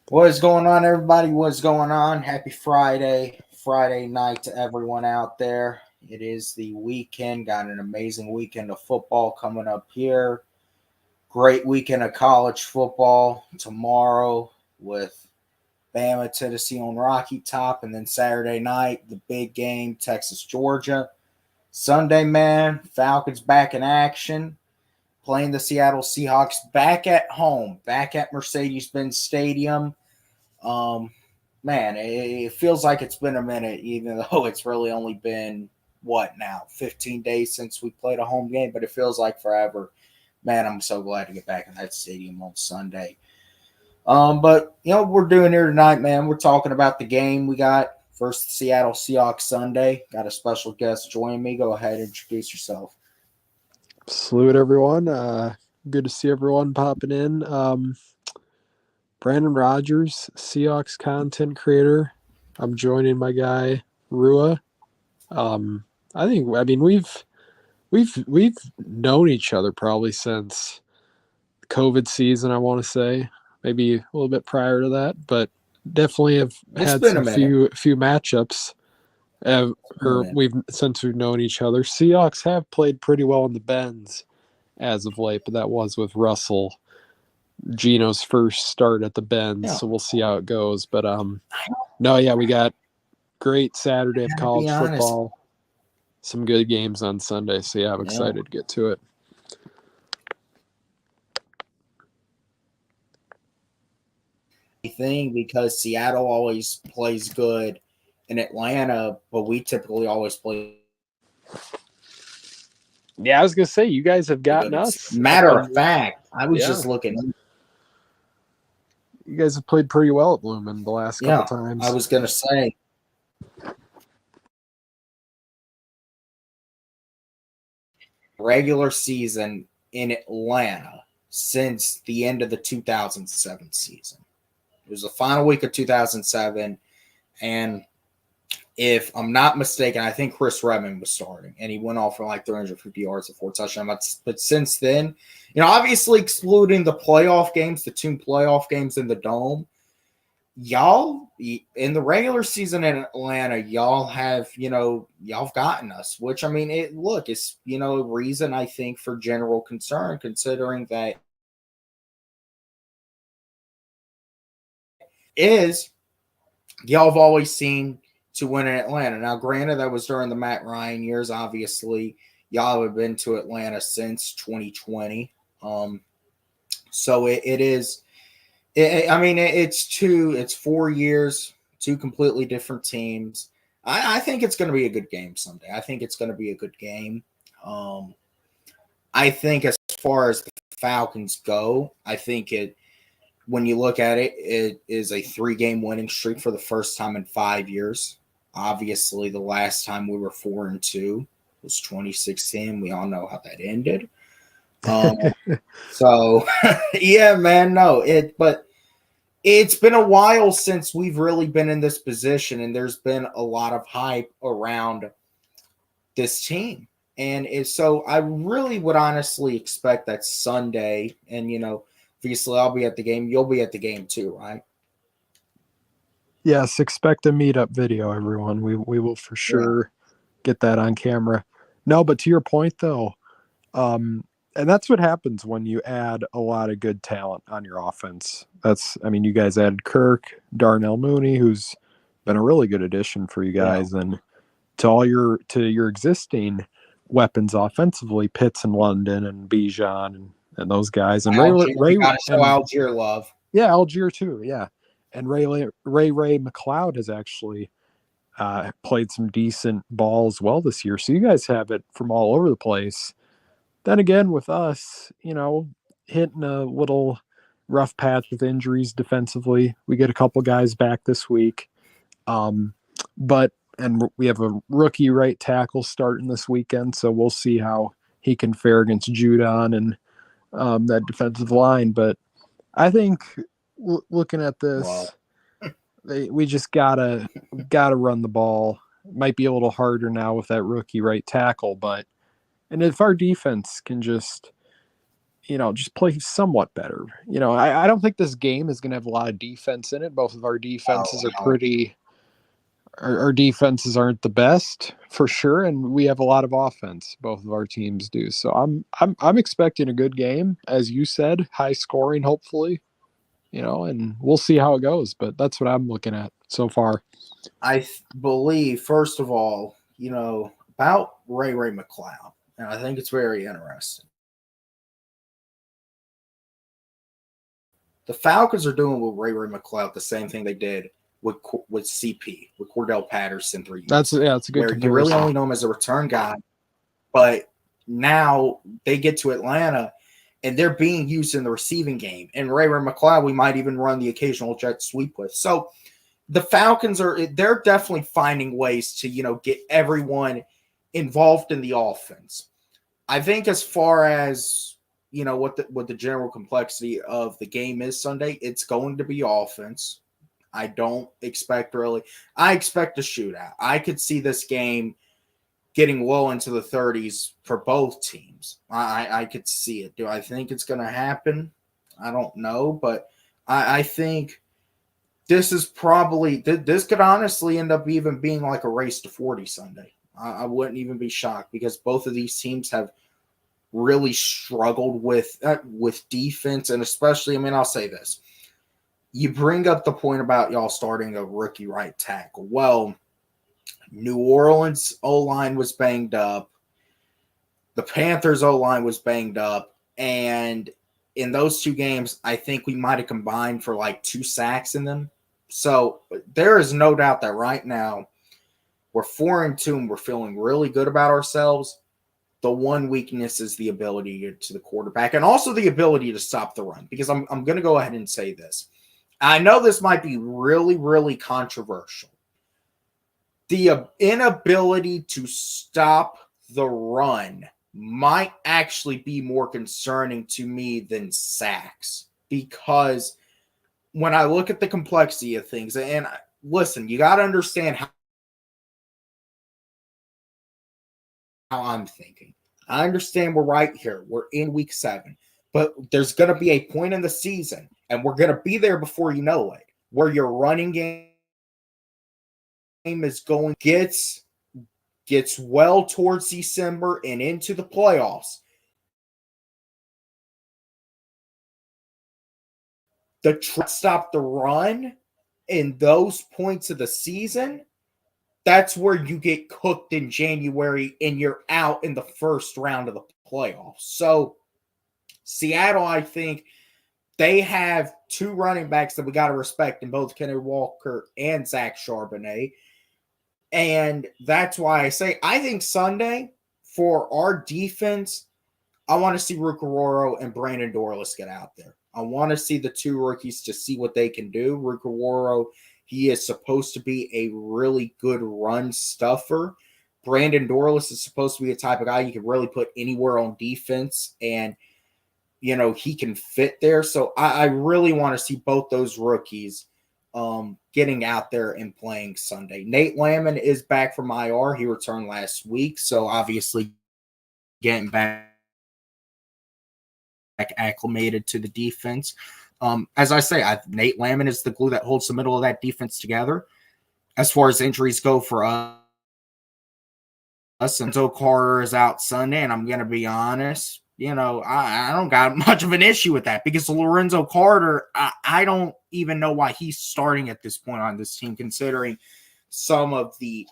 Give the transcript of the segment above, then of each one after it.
What is going on, everybody? What's going on? Happy Friday night to everyone out there. It is the weekend. Got an amazing weekend of football coming up here. Great weekend of college football tomorrow with Bama, Tennessee on Rocky Top, and then Saturday night the big game, Texas, Georgia. Sunday, man, Falcons back in action, playing the Seattle Seahawks back at home, back at Mercedes Benz Stadium. Um, Man, it feels like it's been a minute, even though it's really only been what now, 15 days since we played a home game, but it feels like forever. Man, I'm so glad to get back in that stadium on Sunday. But we're doing here tonight, man. We're talking about the game we got versus Seattle Seahawks Sunday. Got a special guest joining me. Go ahead and introduce yourself. Salute everyone. Good to see everyone popping in. Brandon Rogers, Seahawks content creator. I'm joining my guy Rua. We've known each other probably since COVID season. I want to say maybe a little bit prior to that, but definitely have It's had been a some minute. few matchups. It's been a Or minute. we've known each other. Seahawks have played pretty well in the Benz as of late, but that was with Russell, Gino's first start at the Benz, Yeah, so we'll see how it goes. But no, yeah, we got great Saturday of I gotta be college honest. football, some good games on Sunday. So yeah, I'm Yeah. excited to get to it. Thing because Seattle always plays good in Atlanta, but we typically always play Yeah, I was gonna say you guys have gotten good. us up Matter of in fact, I was yeah, just looking. you guys have played pretty well at Lumen the last couple Yeah, I times. was gonna say regular season in Atlanta since the end of the 2007 season. It was the final week of 2007, and if I'm not mistaken, I think Chris Redmond was starting, and he went off for like 350 yards and 4 touchdowns. But since then, obviously excluding the playoff games, the two playoff games in the dome, y'all in the regular season in Atlanta, y'all have y'all have gotten us. Which I mean, it's a reason I think for general concern, considering that is y'all have always seen to win in Atlanta. Now, granted, that was during the Matt Ryan years. Obviously, y'all have been to Atlanta since 2020. So it is. I mean, it's 4 years, two completely different teams. I think it's going to be a good game Sunday. I think it's going to be a good game. Um, I think as far as the Falcons go, I think when you look at it, it is a 3-game winning streak for the first time in 5 years. Obviously, the last time we were 4-2 was 2016. We all know how that ended. Um, so yeah, man, no, but it's been a while since we've really been in this position, and there's been a lot of hype around this team. So I really would honestly expect that Sunday, and obviously I'll be at the game. You'll be at the game too, right? Yes, expect a meetup video, everyone. We will for Yeah. sure get that on camera. No, but to your point though, Um, and that's what happens when you add a lot of good talent on your offense. I mean, you guys added Kirk, Darnell Mooney, who's been a really good addition for you Yeah. guys, and to your existing weapons offensively, Pitts and London and Bijan and those guys, and Algier, we Ray got to show and Algier love. yeah, Algier too, yeah, and Ray McLeod has actually played some decent ball as well this year. So you guys have it from all over the place. Then again, with us, hitting a little rough patch with injuries defensively. We get a couple guys back this week. Um, and we have a rookie right tackle starting this weekend, so we'll see how he can fare against Judon and that defensive line. But I think looking at Well, this, we just gotta run the ball. Might be a little harder now with that rookie right tackle, but and if our defense can just just play somewhat better. I don't think this game is going to have a lot of defense in it. Both of our defenses are No. pretty. Our defenses aren't the best for sure, and we have a lot of offense. Both of our teams do. So I'm expecting a good game, as you said, high scoring, hopefully. And we'll see how it goes. But that's what I'm looking at so far. I believe, first of all, about Ray McCloud, and I think it's very interesting. The Falcons are doing with Ray McCloud the same thing they did with CP, with Cordell Patterson 3 years. That's a good where comparison. you really only know him as a return guy, but now they get to Atlanta and they're being used in the receiving game. And Ray McCloud, we might even run the occasional jet sweep with. So the Falcons they're definitely finding ways to, get everyone involved in the offense. I think as far as, what the general complexity of the game is Sunday, it's going to be offense. I don't expect I expect a shootout. I could see this game getting well into the 30s for both teams. I could see it. Do I think it's going to happen? I don't know, but I think this could honestly end up even being like a race to 40 Sunday. I wouldn't even be shocked because both of these teams have really struggled with defense, and especially, I'll say this. You bring up the point about y'all starting a rookie right tackle. Well, New Orleans O-line was banged up. The Panthers O-line was banged up. And in those two games, I think we might have combined for like 2 sacks in them. So there is no doubt that right now we're 4-2 and we're feeling really good about ourselves. The one weakness is the ability to the quarterback and also the ability to stop the run. Because I'm going to go ahead and say this. I know this might be really, really controversial. The inability to stop the run might actually be more concerning to me than sacks, because when I look at the complexity of things, and listen, you got to understand how I'm thinking. I understand we're right here. We're in week 7, but there's going to be a point in the season, and we're going to be there before you know it, where your running game is going, gets well towards December and into the playoffs. The stop the run in those points of the season, that's where you get cooked in January and you're out in the first round of the playoffs. So Seattle, I think they have 2 running backs that we got to respect in both Kennedy Walker and Zach Charbonnet. And that's why I say I think Sunday for our defense, I want to see Rucororo and Brandon Dorlus get out there. I want to see the 2 rookies to see what they can do. Rucororo, he is supposed to be a really good run stuffer. Brandon Dorlus is supposed to be a type of guy you can really put anywhere on defense, and he can fit there. So I really want to see both those rookies getting out there and playing Sunday. Nate Lamon is back from IR. He returned last week, so obviously getting back acclimated to the defense. As I say, Nate Lamon is the glue that holds the middle of that defense together. As far as injuries go for us, Lorenzo Carter is out Sunday, and I'm going to be honest, I don't got much of an issue with that, because Lorenzo Carter, I don't even know why he's starting at this point on this team, considering some of the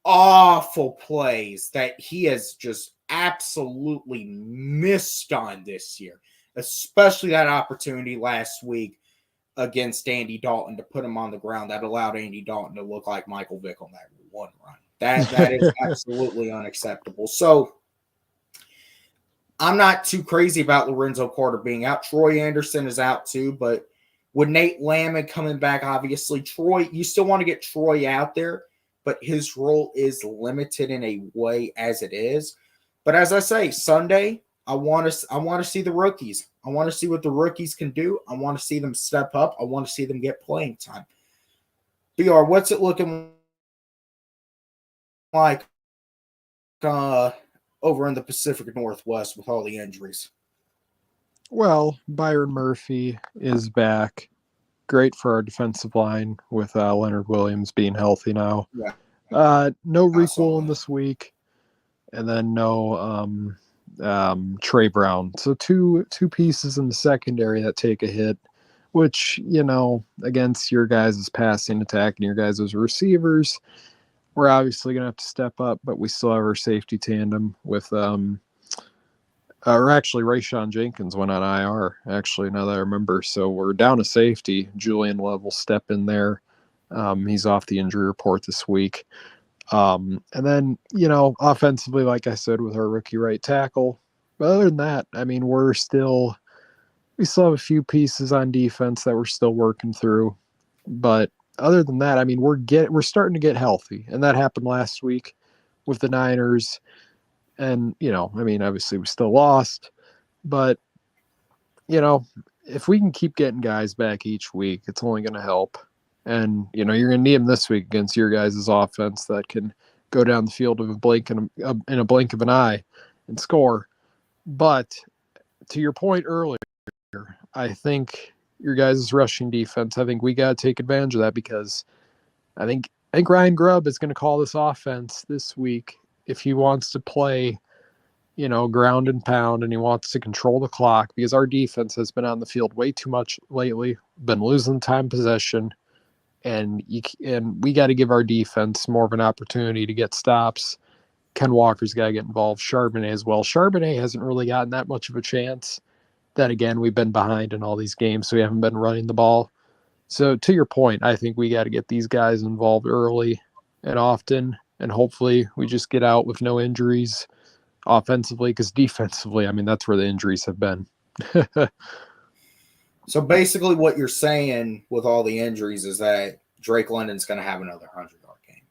awful plays that he has just absolutely missed on this year, especially that opportunity last week against Andy Dalton to put him on the ground that allowed Andy Dalton to look like Michael Vick on that one run. That is absolutely unacceptable. So I'm not too crazy about Lorenzo Carter being out. Troy Anderson is out too, but with Nate Lamon coming back, obviously you still want to get Troy out there, but his role is limited in a way as it is. But as I say, Sunday, I want to see the rookies. I want to see what the rookies can do. I want to see them step up. I want to see them get playing time. BR, what's it looking like over in the Pacific Northwest with all the injuries? Well, Byron Murphy is back. Great for our defensive line with Leonard Williams being healthy now. Yeah, No I Reek saw Woolen that. this week, and then no Trey Brown. So two pieces in the secondary that take a hit, which, against your guys' passing attack and your guys' receivers, we're obviously going to have to step up, but we still have our safety tandem with or actually, Rayshawn Jenkins went on IR, actually, now that I remember. So we're down a safety. Julian Love will step in there. He's off the injury report this week. And then, offensively, like I said, with our rookie right tackle. But other than that, I mean, we still have a few pieces on defense that we're still working through. But other than that, I mean, we're starting to get healthy. And that happened last week with the Niners. And, I mean, obviously we still lost. But, if we can keep getting guys back each week, it's only going to help. And, you're going to need them this week against your guys' offense that can go down the field in a blink of an eye and score. But to your point earlier, I think your guys' rushing defense, I think we got to take advantage of that, because I think Ryan Grubb is going to call this offense this week if he wants to play ground and pound, and he wants to control the clock, because our defense has been on the field way too much lately, been losing time possession, and we got to give our defense more of an opportunity to get stops. Ken Walker's got to get involved. Charbonnet as well. Charbonnet hasn't really gotten that much of a chance. Then again, we've been behind in all these games, so we haven't been running the ball. So to your point, I think we got to get these guys involved early and often, and hopefully we just get out with no injuries offensively, because defensively, I mean, that's where the injuries have been. So basically, what you're saying with all the injuries is that Drake London's going to have another 100-yard game.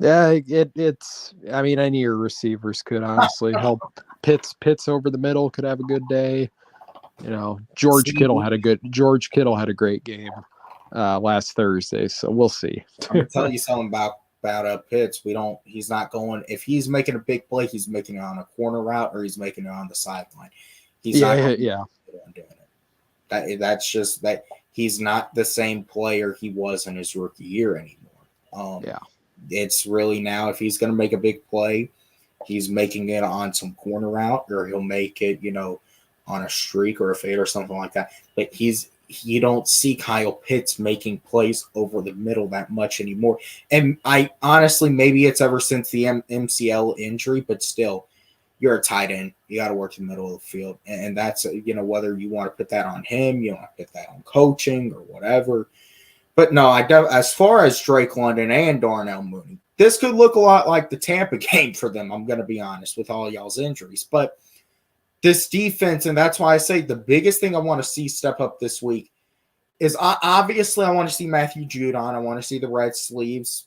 Yeah, it's. I mean, any of your receivers could honestly help. Pitts over the middle could have a good day. George Kittle had a great game last Thursday, so we'll see. I'm going to tell you something about Pitts. He's not going. If he's making a big play, he's making it on a corner route or he's making it on the sideline. He's not going yeah. doing it. That's just that he's not the same player he was in his rookie year anymore. Yeah. It's really now, if he's going to make a big play, he's making it on some corner route, or he'll make it, on a streak or a fade or something like that. But you don't see Kyle Pitts making plays over the middle that much anymore. And I honestly, maybe it's ever since the MCL injury, but still, you're a tight end. You got to work in the middle of the field. And that's, whether you want to put that on him, you want to put that on coaching or whatever. But no, as far as Drake London and Darnell Mooney, this could look a lot like the Tampa game for them, I'm going to be honest, with all y'all's injuries. But this defense, and that's why I say the biggest thing I want to see step up this week is obviously I want to see Matthew Judon. I want to see the red sleeves,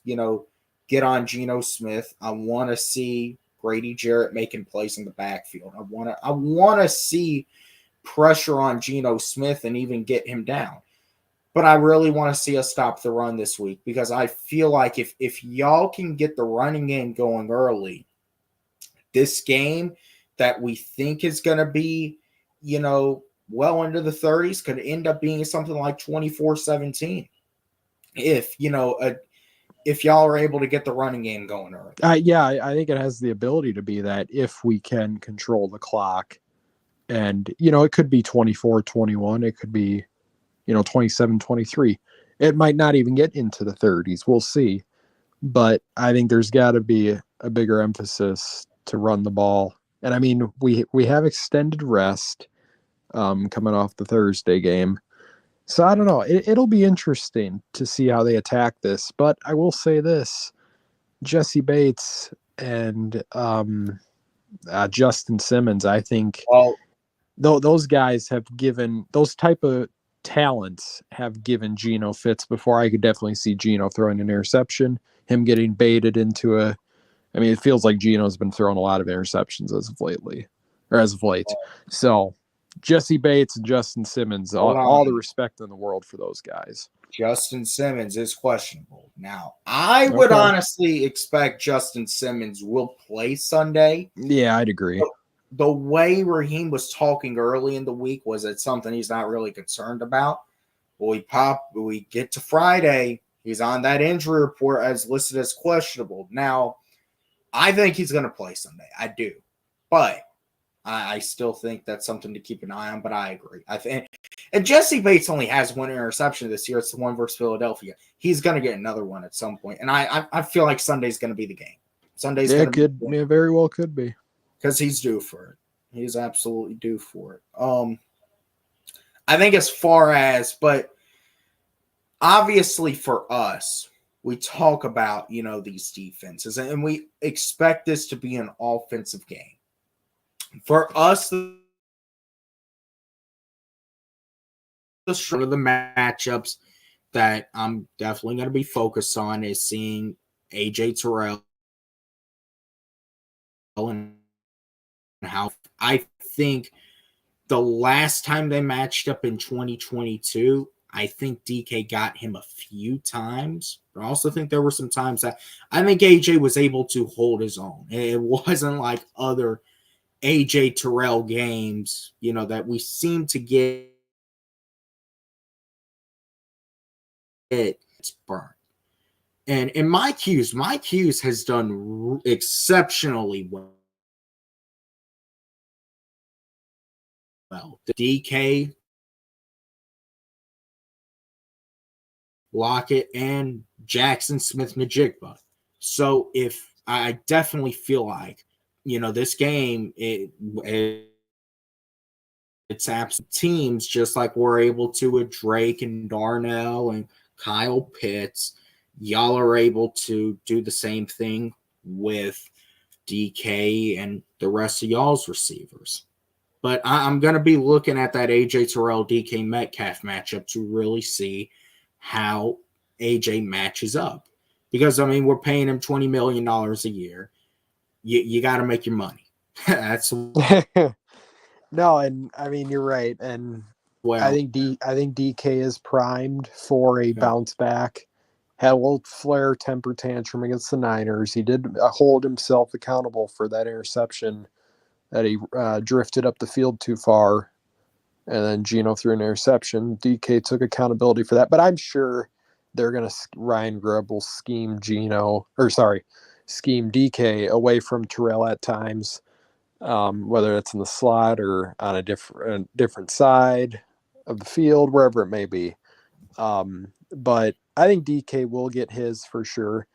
get on Geno Smith. I want to see Grady Jarrett making plays in the backfield. I want to see pressure on Geno Smith and even get him down. But I really want to see us stop the run this week, because I feel like if y'all can get the running game going early, this game that we think is going to be, well into the 30s could end up being something like 24-17. If y'all are able to get the running game going early. I think it has the ability to be that if we can control the clock. And, it could be 24-21. It could be, 27-23. It might not even get into the 30s. We'll see. But I think there's got to be a bigger emphasis to run the ball. And I mean, we have extended rest coming off the Thursday game. So I don't know. It'll be interesting to see how they attack this. But I will say this, Jesse Bates and Justin Simmons, I think those guys have given, those type of talents have given Geno fits before. I could definitely see Geno throwing an interception, him getting baited into it feels like Geno's been throwing a lot of interceptions as of late. So Jesse Bates and Justin Simmons, all the respect in the world for those guys. Justin Simmons is questionable. Now, I would honestly expect Justin Simmons will play Sunday. Yeah, I'd agree. the way Raheem was talking early in the week was it something he's not really concerned about. Well, we get to Friday, he's on that injury report as listed as questionable. Now, I think he's going to play Sunday. I do. But I still think that's something to keep an eye on, but I agree. I think, and Jesse Bates only has one interception this year. It's the one versus Philadelphia. He's going to get another one at some point, and I feel like Sunday's going to be the game. Sunday's going to be yeah, very well could be, because he's due for it. He's absolutely due for it. I think as far as, but obviously for us, we talk about these defenses, and we expect this to be an offensive game. For us, the matchups that I'm definitely going to be focused on is seeing AJ Terrell and how I think the last time they matched up in 2022, I think DK got him a few times, but I also think there were some times that I think AJ was able to hold his own. It wasn't like other AJ Terrell games, that we seem to get it's burnt. And in my Q's has done exceptionally well. The DK, Lockett, and Jackson Smith-Njigba. So if I definitely feel like, this game, it's absent teams just like we're able to with Drake and Darnell and Kyle Pitts. Y'all are able to do the same thing with DK and the rest of y'all's receivers. But I'm going to be looking at that AJ Terrell, DK Metcalf matchup to really see how AJ matches up. Because, we're paying him $20 million a year. You got to make your money. That's no, and you're right, and I think DK is primed for a bounce back. Had a little flare temper tantrum against the Niners. He did hold himself accountable for that interception that he drifted up the field too far, and then Geno threw an interception. DK took accountability for that, but I'm sure they're going to Ryan Grubb will scheme DK away from Terrell at times, whether it's in the slot or on a different side of the field, wherever it may be. But I think DK will get his for sure.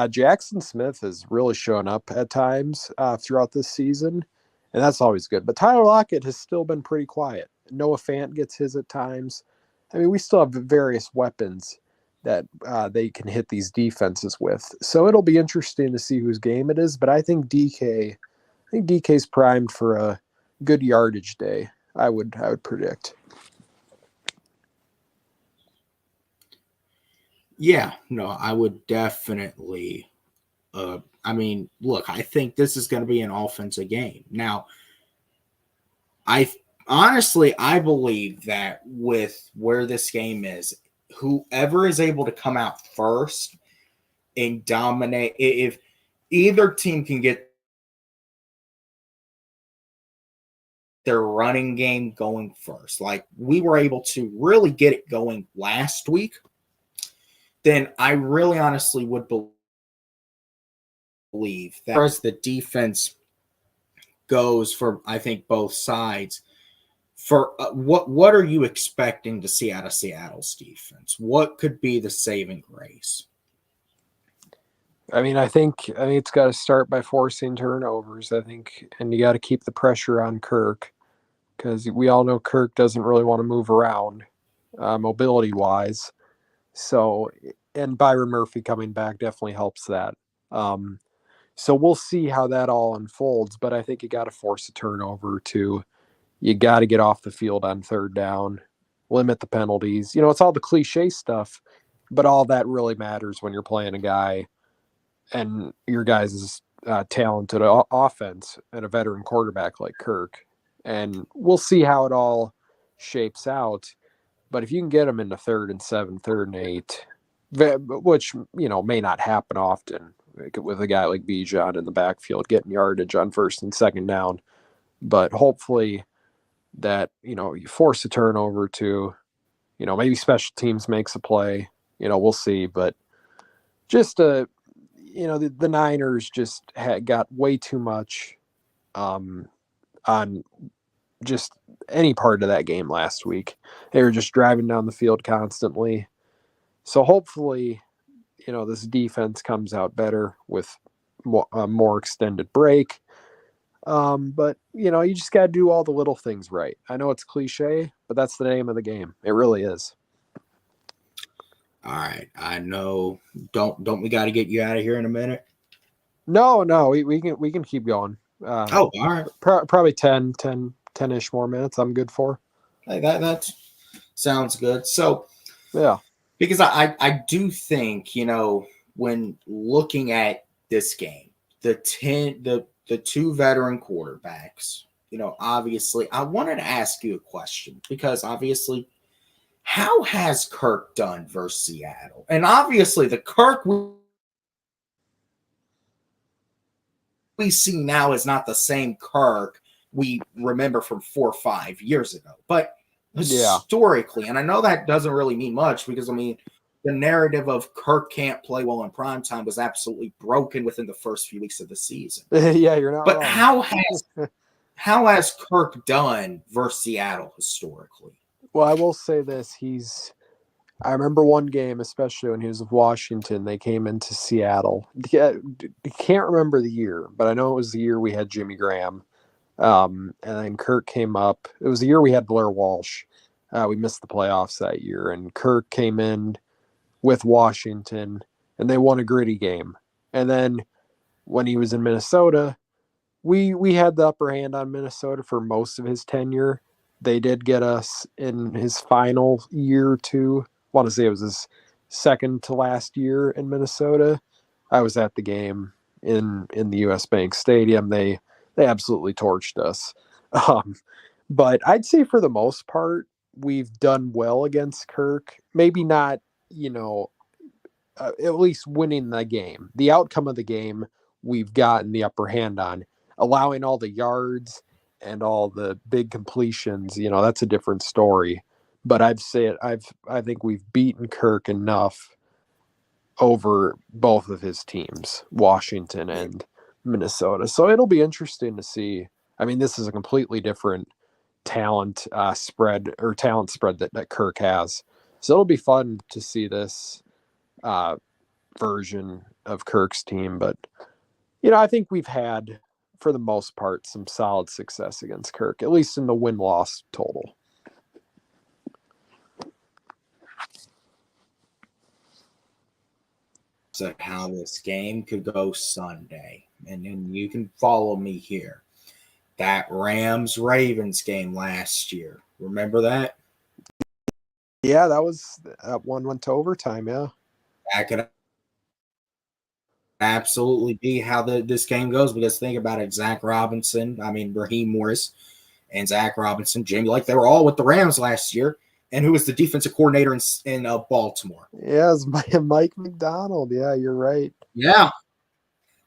Jackson Smith has really shown up at times throughout this season, and that's always good. But Tyler Lockett has still been pretty quiet. Noah Fant gets his at times. We still have various weapons that they can hit these defenses with. So it'll be interesting to see whose game it is. But I think DK's primed for a good yardage day. I would predict. Yeah, no, I would definitely. Look, I think this is going to be an offensive game. Now, I believe that with where this game is, whoever is able to come out first and dominate, if either team can get their running game going first, like we were able to really get it going last week, then I really honestly would believe that as the defense goes for, I think, both sides, for what are you expecting to see out of Seattle's defense? What could be the saving grace? I think it's got to start by forcing turnovers, and you got to keep the pressure on Kirk, because we all know Kirk doesn't really want to move around mobility-wise. So, and Byron Murphy coming back definitely helps that. So we'll see how that all unfolds, but I think you got to force a turnover too. You got to get off the field on third down, limit the penalties. It's all the cliche stuff, but all that really matters when you're playing a guy and your guys' talented offense and a veteran quarterback like Kirk. And we'll see how it all shapes out. But if you can get them into 3rd and 7, 3rd and 8, which, may not happen often with a guy like Bijan in the backfield getting yardage on 1st and 2nd down. but hopefully that, you force a turnover to, maybe special teams makes a play, we'll see. But just, the Niners just got way too much on just any part of that game last week. They were just driving down the field constantly. So hopefully, this defense comes out better with a more extended break. But, you just got to do all the little things right. I know it's cliche, but that's the name of the game. It really is. All right. I know. Don't we got to get you out of here in a minute? No, we can keep going. All right. Probably 10-ish more minutes. I'm good for. Hey, that sounds good. So, yeah, because I do think, when looking at this game, the two veteran quarterbacks, obviously, I wanted to ask you a question because obviously, how has Kirk done versus Seattle? And obviously, the Kirk we see now is not the same Kirk we remember from 4 or 5 years ago. But historically, and I know that doesn't really mean much because, the narrative of Kirk can't play well in primetime was absolutely broken within the first few weeks of the season. Yeah, you're not But wrong. how has Kirk done versus Seattle historically? Well, I will say this. I remember one game, especially when he was with Washington, they came into Seattle. I can't remember the year, but I know it was the year we had Jimmy Graham. And then Kirk came up. It was the year we had Blair Walsh. We missed the playoffs that year, and Kirk came in with Washington, and they won a gritty game. And then when he was in Minnesota, we had the upper hand on Minnesota for most of his tenure. They did get us in his final year or two. I want to say it was his second to last year in Minnesota. I was at the game in the US Bank Stadium. They absolutely torched us. But I'd say for the most part, we've done well against Kirk. Maybe not, at least winning the game. The outcome of the game, we've gotten the upper hand on. Allowing all the yards and all the big completions, that's a different story. But I think we've beaten Kirk enough over both of his teams, Washington and Minnesota. So it'll be interesting to see. This is a completely different talent spread that Kirk has. So it'll be fun to see this version of Kirk's team. But, I think we've had, for the most part, some solid success against Kirk, at least in the win-loss total. So how this game could go Sunday. And then you can follow me here. That Rams-Ravens game last year. Remember that? Yeah, that one went to overtime, yeah. That could absolutely be how this game goes because think about it, Zach Robinson, Raheem Morris and Zach Robinson, Jimmy, like they were all with the Rams last year. And who was the defensive coordinator in Baltimore? Yeah, it's Mike McDonald. Yeah, you're right. Yeah.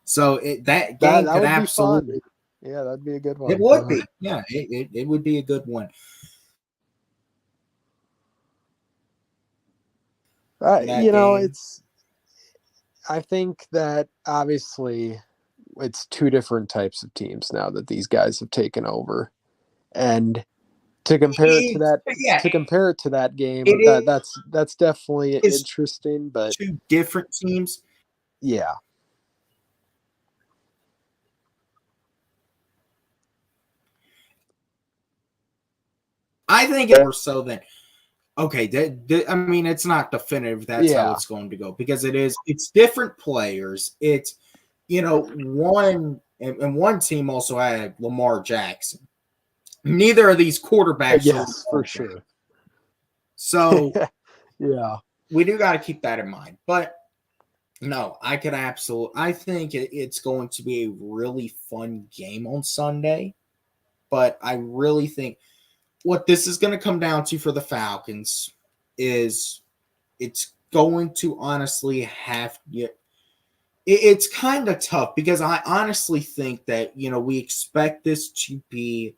So that game could absolutely. Yeah, that'd be a good one. It would be. Yeah, it would be a good one. I think that obviously it's two different types of teams now that these guys have taken over. And to compare it to that game, that's definitely interesting. But two different teams. Yeah. I think more so than it's not definitive that's how it's going to go because it's different players. It's one team also had Lamar Jackson. Neither of these quarterbacks yes, for sure. So yeah, we do got to keep that in mind. But no, I think it's going to be a really fun game on Sunday. But I really think what this is going to come down to for the Falcons is it's going to honestly it's kind of tough because I honestly think that, we expect this to be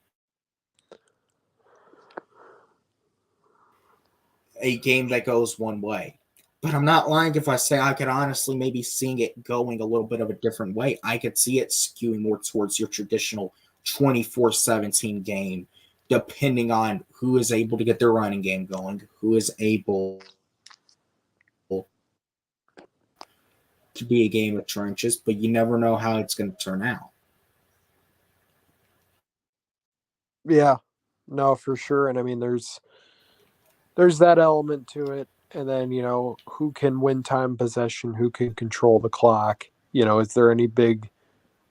a game that goes one way. But I'm not lying if I say I could honestly maybe seeing it going a little bit of a different way. I could see it skewing more towards your traditional 24-17 game, depending on who is able to get their running game going, who is able to be a game of trenches, but you never know how it's going to turn out. Yeah, no, for sure. And I mean, there's that element to it. And then, who can win time possession? Who can control the clock? Is there any big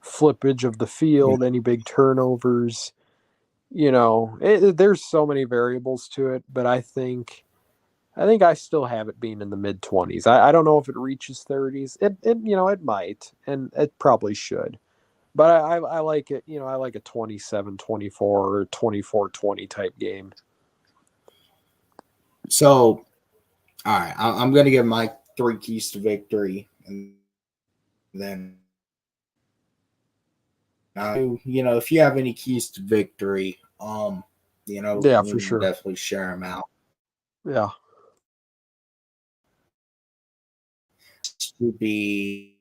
flippage of the field? Any big turnovers? There's so many variables to it. But I think I still have it being in the mid 20s. I don't know if it reaches 30s. It might, and it probably should. But I like it. I like a 27-24 or 24-20 type game. So, all right, I'm going to give my 3 keys to victory, and then, if you have any keys to victory, Yeah, we for can sure. definitely share them out. Yeah. To be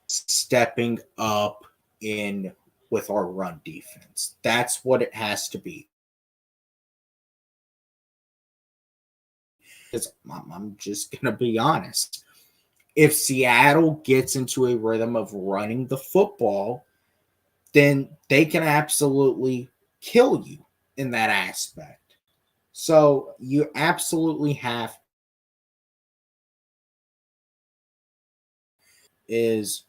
stepping up in with our run defense. That's what it has to be. I'm just going to be honest. If Seattle gets into a rhythm of running the football, then they can absolutely kill you in that aspect. So you absolutely have is,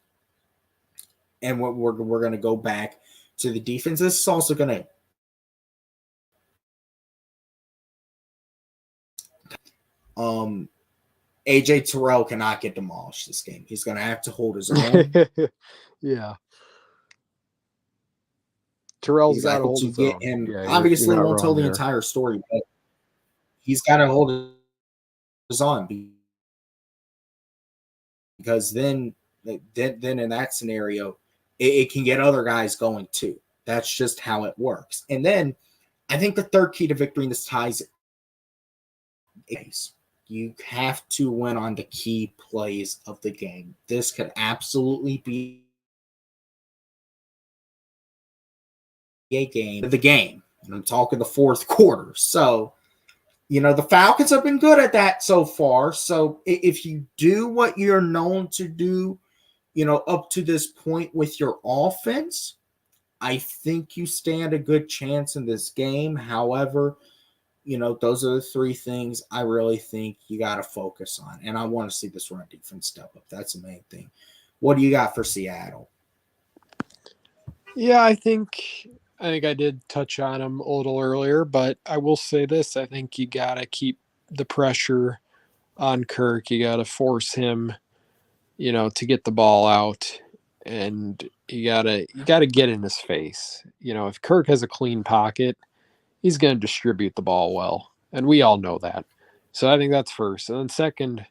and what we're going to go back to the defense. This is also going to AJ Terrell cannot get demolished this game. He's going to have to hold his own. Yeah. Terrell's got to able hold to his get own. him. Yeah, Obviously, you're not won't tell wrong the there. entire story, but he's got to hold his own because then in that scenario, it can get other guys going too. That's just how it works. And then I think the third key to victory in this ties is you have to win on the key plays of the game. This could absolutely be a game of the game. And I'm talking the fourth quarter. So, the Falcons have been good at that so far. So if you do what you're known to do, up to this point with your offense, I think you stand a good chance in this game. However, those are the 3 things I really think you got to focus on. And I want to see this run defense step up. That's the main thing. What do you got for Seattle? Yeah, I think I did touch on him a little earlier, but I will say this. I think you got to keep the pressure on Kirk. You got to force him, to get the ball out, and you got to get in his face. If Kirk has a clean pocket, he's going to distribute the ball well, and we all know that. So I think that's first. And then second,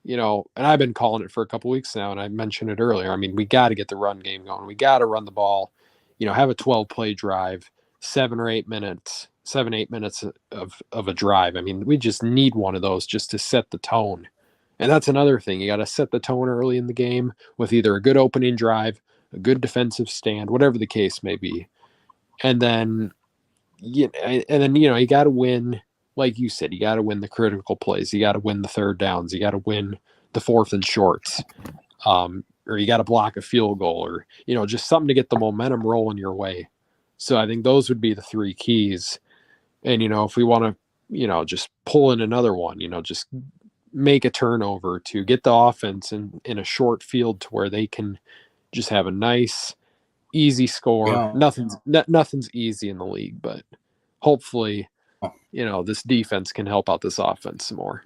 and I've been calling it for a couple weeks now, and I mentioned it earlier. I mean, we got to get the run game going. We got to run the ball, have a 12-play drive, 7 8 minutes of a drive. I mean, we just need one of those just to set the tone. And that's another thing. You got to set the tone early in the game with either a good opening drive, a good defensive stand, whatever the case may be. And then, you got to win. Like you said, you got to win the critical plays. You got to win the third downs. You got to win the 4th and shorts. Or you got to block a field goal, or, just something to get the momentum rolling your way. So I think those would be the 3 keys. And, if we want to, just pull in another one, just make a turnover to get the offense in a short field to where they can just have a nice, easy score. Yeah. Nothing's easy in the league, but hopefully, this defense can help out this offense some more.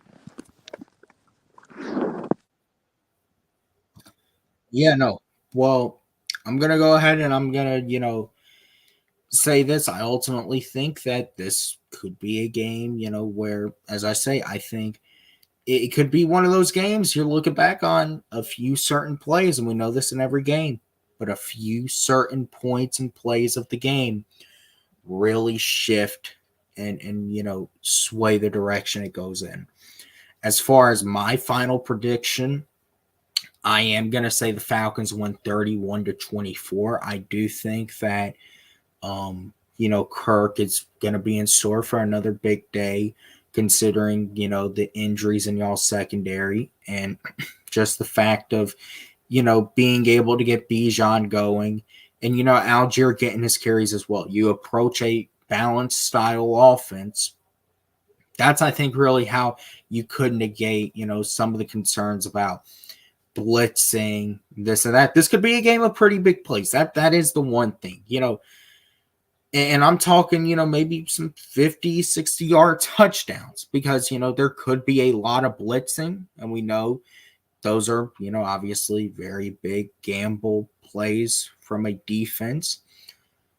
Yeah, no. Well, I'm going to go ahead and I'm going to, say this. I ultimately think that this could be a game, where, as I say, I think it could be one of those games you're looking back on a few certain plays, and we know this in every game, but a few certain points and plays of the game really shift and sway the direction it goes in. As far as my final prediction, I am going to say the Falcons win 31-24. I do think that Kirk is going to be in store for another big day, considering, the injuries in y'all secondary and just the fact of, being able to get Bijan going and, Algier getting his carries as well. You approach a balanced style offense. That's, I think, really how you could negate, some of the concerns about blitzing, this and that. This could be a game of pretty big plays. That is the one thing, and I'm talking, maybe some 50, 60-yard touchdowns because, there could be a lot of blitzing. And we know those are, obviously very big gamble plays from a defense.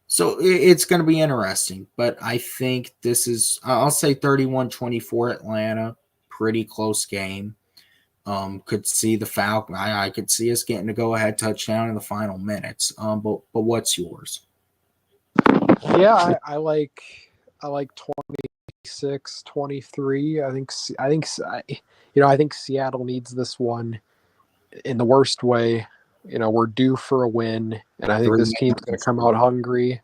So it's going to be interesting. But I think this is, I'll say 31-24 Atlanta. Pretty close game. Could see the Falcons. I could see us getting a go-ahead touchdown in the final minutes. But what's yours? Yeah, I like 26-23. I think Seattle needs this one in the worst way. We're due for a win, and I think this team's going to come out hungry.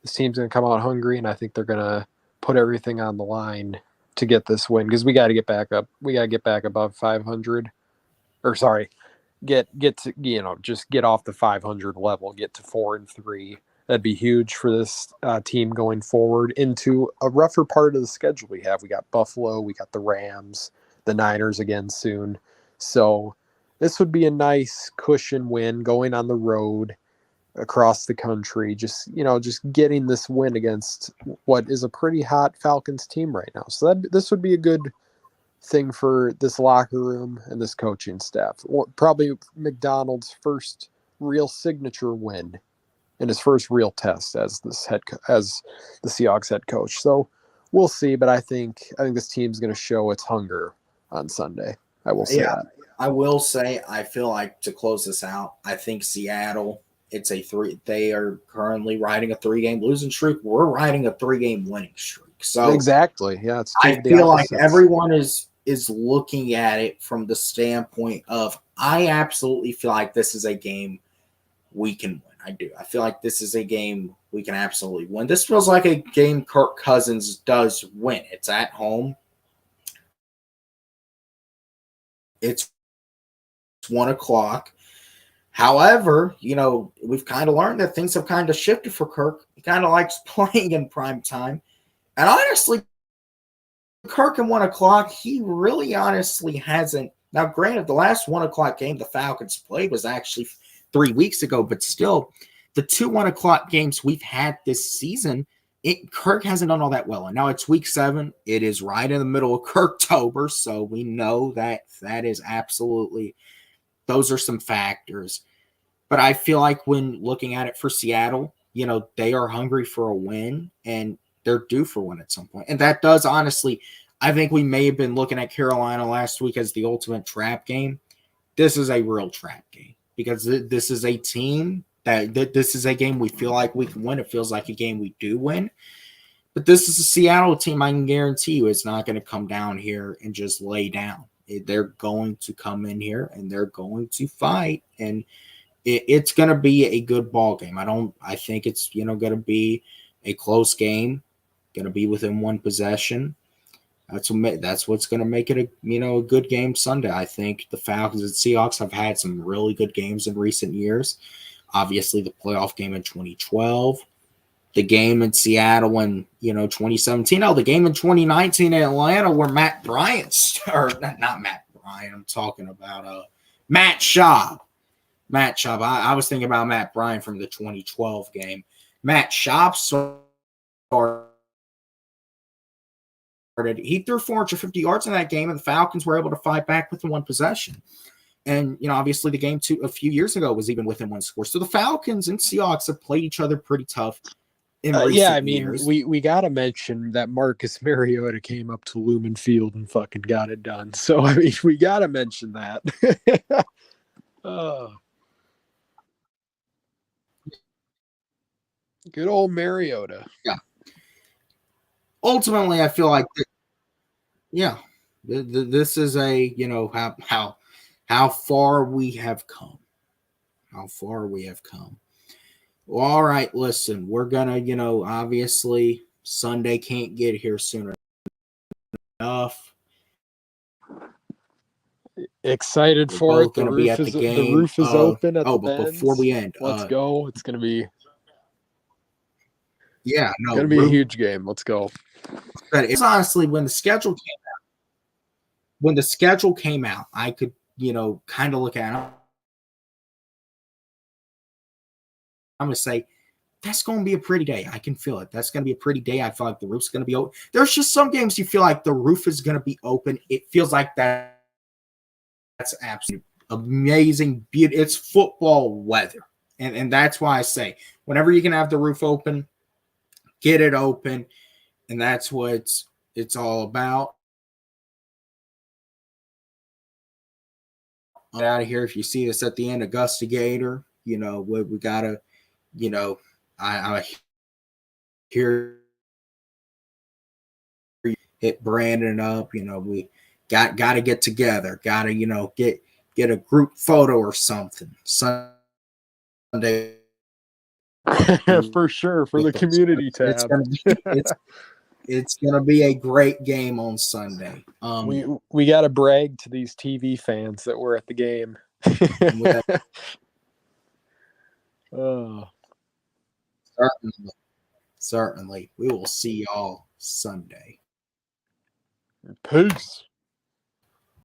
And I think they're going to put everything on the line to get this win because we got to get back up. We got to get back above 500. Or sorry, get to just get off the 500 level, get to 4-3. That'd be huge for this team going forward into a rougher part of the schedule we have. We got Buffalo, we got the Rams, the Niners again soon. So this would be a nice cushion win going on the road across the country. Just getting this win against what is a pretty hot Falcons team right now. So this would be a good thing for this locker room and this coaching staff. Probably McDonald's first real signature win in his first real test as the Seahawks head coach. So we'll see, but I think this team's going to show its hunger on Sunday. I will say that. I will say, I feel like to close this out, I think Seattle, they are currently riding a 3-game losing streak. We're riding a 3-game winning streak. So exactly. Yeah. I feel like everyone is looking at it from the standpoint of, I absolutely feel like this is a game we can win. I do. I feel like this is a game we can absolutely win. This feels like a game Kirk Cousins does win. It's at home. It's 1:00. However, we've kind of learned that things have kind of shifted for Kirk. He kind of likes playing in prime time. And honestly, Kirk in 1:00, he really honestly hasn't. Now, granted, the last 1:00 game the Falcons played was actually 3 weeks ago, but still, the 2 1:00 games we've had this season, Kirk hasn't done all that well. And now it's week 7. It is right in the middle of Kirktober, so we know that is absolutely, those are some factors. But I feel like when looking at it for Seattle, they are hungry for a win, and they're due for one at some point. And that does, honestly, I think we may have been looking at Carolina last week as the ultimate trap game. This is a real trap game. Because this is a team that this is a game we feel like we can win. It feels like a game we do win. But this is a Seattle team, I can guarantee you, it's not going to come down here and just lay down. They're going to come in here and they're going to fight. And it's going to be a good ball game. I think it's, going to be a close game, going to be within one possession. That's what's going to make it a good game Sunday. I think the Falcons and Seahawks have had some really good games in recent years. Obviously, the playoff game in 2012, the game in Seattle in 2017. The game in 2019 in Atlanta where Matt Bryant, or not Matt Bryant. I'm talking about Matt Schaub. Matt Schaub. I was thinking about Matt Bryant from the 2012 game. Matt Schaub started. He threw 450 yards in that game, and the Falcons were able to fight back within one possession. And, obviously the game a few years ago was even within one score. So the Falcons and Seahawks have played each other pretty tough. in Yeah, I recent mean, years. we got to mention that Marcus Mariota came up to Lumen Field and fucking got it done. So, I mean, we got to mention that. Good old Mariota. Yeah. Ultimately, I feel like, yeah, this is a, how far we have come. How far we have come. Well, all right, listen, we're gonna, obviously Sunday can't get here soon enough. Excited We're for it. both gonna be at the The game. roof is open at the But before Benz. we end, Let's go. It's gonna be no, a huge game. Let's go. but it's honestly when the schedule came out, I could, kind of look at it. I'm gonna say that's going to be a pretty day. I can feel it. That's going to be a pretty day. I feel like the roof's going to be open. There's just some games you feel like the roof is going to be open. It feels like that's absolutely amazing. It's football weather. And that's why I say whenever you can have the roof open, get it open. And that's what it's all about. Get out of here. If you see this at the end, Augusta Gator, we got to, I hear hit Brandon up. We got to get together. Got to get a group photo or something Sunday. For sure, for the community tab. It's gonna be a great game on Sunday. We got to brag to these TV fans that we're at the game. Oh. Certainly. We will see y'all Sunday. Peace.